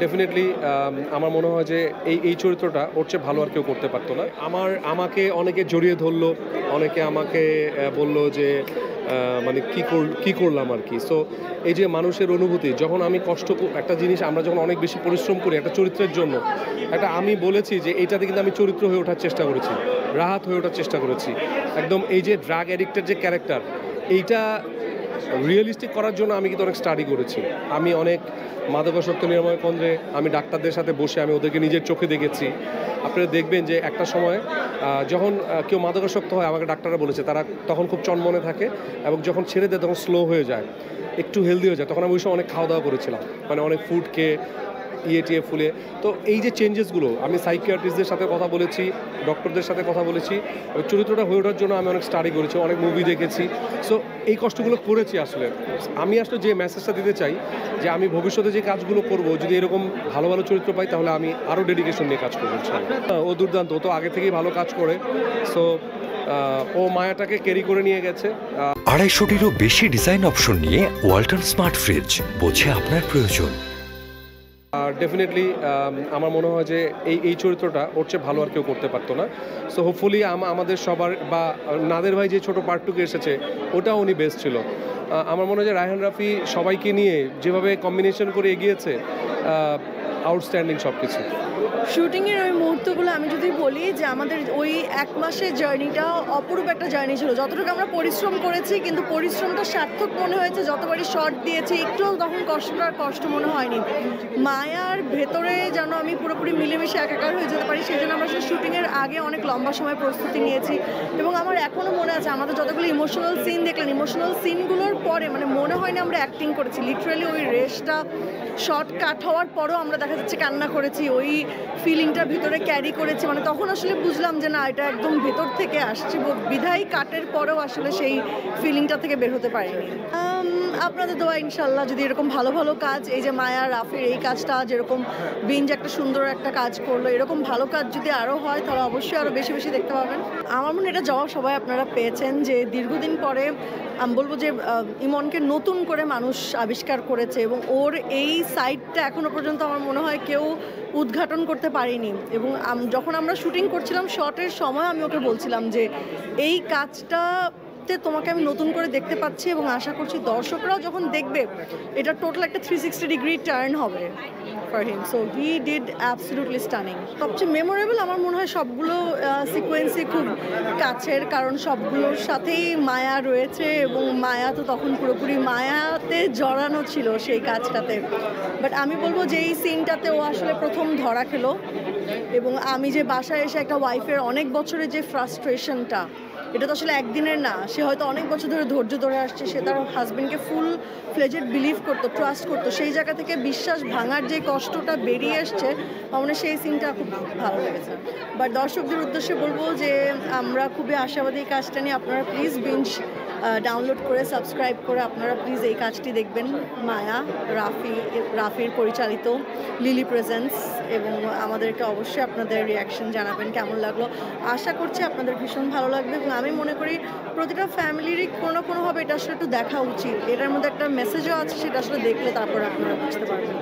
Definitely আমার মনে হয় যে এই চরিত্রটা ওর চেয়ে ভালো আর কেউ করতে পারতো না। আমাকে অনেকে জড়িয়ে ধরলো, অনেকে আমাকে বলল যে মানে কী করলাম আর কি। সো এই যে মানুষের অনুভূতি, যখন আমি একটা জিনিস আমরা যখন অনেক বেশি পরিশ্রম করি একটা চরিত্রের জন্য, আমি বলেছি যে এইটাতে কিন্তু আমি চরিত্র হয়ে ওঠার চেষ্টা করেছি, রাহাত হয়ে ওঠার চেষ্টা করেছি। একদম এই যে ড্রাগ অ্যাডিক্টের যে ক্যারেক্টার, এইটা রিয়েলিস্টিক করার জন্য আমি কিন্তু অনেক স্টাডি করেছি। আমি অনেক মাদকাসক্ত নিরাময় কেন্দ্রে আমি ডাক্তারদের সাথে বসে আমি ওদেরকে নিজের চোখে দেখেছি। আপনারা দেখবেন যে একটা সময় যখন কেউ মাদকাসক্ত হয়, আমাকে ডাক্তাররা বলেছে তারা তখন খুব চনমনে থাকে এবং যখন ছেড়ে দেয় তখন স্লো হয়ে যায়, একটু হেলদি হয়ে যায়। তখন আমি ওই সময় অনেক খাওয়া দাওয়া করেছিলাম, মানে অনেক ফুড খেয়ে টিয়ে ফুলে। তো এই যে চেঞ্জেসগুলো, আমি সাইকিয়াট্রিস্টদের সাথে কথা বলেছি, ডক্টরদের সাথে কথা বলেছি, চরিত্রটা হয়ে ওঠার জন্য আমি অনেক স্টাডি করেছি, অনেক মুভি দেখেছি। সো এই কষ্টগুলো করেছি। আসলে আমি যে মেসেজটা দিতে চাই যে আমি ভবিষ্যতে যে কাজগুলো করব, যদি এরকম ভালো ভালো চরিত্র পাই তাহলে আমি আরও ডেডিকেশন নিয়ে কাজ করবো। ও দুর্দান্ত, ও তো আগে থেকেই ভালো কাজ করে। সো ও মায়াটাকে ক্যারি করে নিয়ে গেছে। 250-টিরও বেশি ডিজাইন অপশন নিয়ে ওয়ালটন স্মার্ট ফ্রিজ, বোঝে আপনার প্রয়োজন। ডেফিনেটলি আমার মনে হয় যে এই চরিত্রটা ওর চেয়ে ভালো আর কেউ করতে পারতো না। সো হোপফুলি আমাদের সবার, বা নাদের ভাই যে ছোটো পার্টটুকু এসেছে ওটাও উনি বেস্ট ছিল। আমার মনে হয় যে রায়হান রাফি সবাইকে নিয়ে যেভাবে কম্বিনেশন করে এগিয়েছে, আউটস্ট্যান্ডিং সব কিছু। শুটিংয়ের ওই মুহূর্তগুলো আমি যদি বলি যে আমাদের ওই 1 মাসের জার্নিটা অপরূপ একটা জার্নি ছিল। যতটুকু আমরা পরিশ্রম করেছি, কিন্তু পরিশ্রমটা সার্থক মনে হয়েছে। যতবারই শর্ট দিয়েছি একটুও তখন কষ্ট মনে হয়নি। মায়ার ভেতরে যেন আমি পুরোপুরি মিলেমিশে একাকার হয়ে যেতে পারি, সেই জন্য আমরা শুটিংয়ের আগে অনেক লম্বা সময় প্রস্তুতি নিয়েছি। এবং আমার এখনও মনে আছে আমাদের যতগুলো ইমোশনাল সিন দেখলেন, ইমোশনাল সিনগুলোর পরে মানে মনে হয়নি আমরা অ্যাক্টিং করেছি। লিটারালি ওই রেসটা শর্ট কাট হওয়ার পরও আমরা দেখা যাচ্ছে কান্না করেছি, ওই ফিলিংটা ভিতরে ক্যারি করেছি। মানে তখন আসলে বুঝলাম যে না, এটা একদম ভেতর থেকে আসছে। বিধায়ী কাটের পরেও আসলে সেই ফিলিংটা থেকে বের হতে পারিনি। আপনাদের দোয়া ইনশাল্লাহ যদি এরকম ভালো ভালো কাজ, এই যে মায়া রাফির এই কাজটা যেরকম বিঞ্জ একটা সুন্দর একটা কাজ করলো, এরকম ভালো কাজ যদি আরও হয় তাহলে অবশ্যই আরও বেশি বেশি দেখতে পাবেন। আমার মনে এটা জবাব সবাই আপনারা পেয়েছেন যে দীর্ঘদিন পরে আমি বলবো যে ইমনকে নতুন করে মানুষ আবিষ্কার করেছে এবং ওর এই সাইডটা এখনও পর্যন্ত আমার মনে হয় কেউ উদ্ঘাটন করতে পারিনি। এবং যখন আমরা শুটিং করছিলাম শর্টের সময় আমি ওকে বলছিলাম যে এই কাজটা তোমাকে আমি নতুন করে দেখতে পাচ্ছি এবং আশা করছি দর্শকরাও যখন দেখবে এটা টোটাল একটা 360 ডিগ্রি টার্ন হবে for him. So he did absolutely stunning. সবচেয়ে মেমোরেবল আমার মনে হয় সবগুলো সিকোয়েন্সই খুব কাছের, কারণ সবগুলোর সাথেই মায়া রয়েছে এবং মায়া তো তখন পুরোপুরি মায়াতে জড়ানো ছিল সেই কাজটাতে। বাট আমি বলবো যে এই সিনটাতে ও আসলে প্রথম ধরা খেলো এবং আমি যে বাসায় এসে একটা ওয়াইফের অনেক বছরের যে ফ্রাস্ট্রেশনটা, এটা তো আসলে একদিনের না। সে হয়তো অনেক বছর ধরে ধৈর্য ধরে আসছে, সে তার হাজব্যান্ডকে ফুল ফ্লেজেড বিলিভ করতো, ট্রাস্ট করতো। সেই জায়গা থেকে বিশ্বাস ভাঙার যে কষ্টটা বেরিয়ে এসছে, আমার সেই সিনটা খুব ভালো লেগেছে। বাট দর্শকদের উদ্দেশ্যে বলবো যে আমরা খুবই আশাবাদী এই কাজটা নিয়ে। আপনারা প্লিজ বিঞ্জ ডাউনলোড করে সাবস্ক্রাইব করে আপনারা প্লিজ এই কাজটি দেখবেন। মায়া রাফির পরিচালিত, লিলি প্রেজেন্স, এবং আমাদেরকে অবশ্যই আপনাদের রিয়াকশন জানাবেন কেমন লাগলো। আশা করছি আপনাদের ভীষণ ভালো লাগবে এবং আমি মনে করি প্রতিটা ফ্যামিলিরই কোনো না কোনোভাবে এটা আসলে একটু দেখা উচিত। এটার মধ্যে একটা মেসেজও আছে, সেটা আসলে দেখলে তারপর আপনারা বুঝতে পারবেন।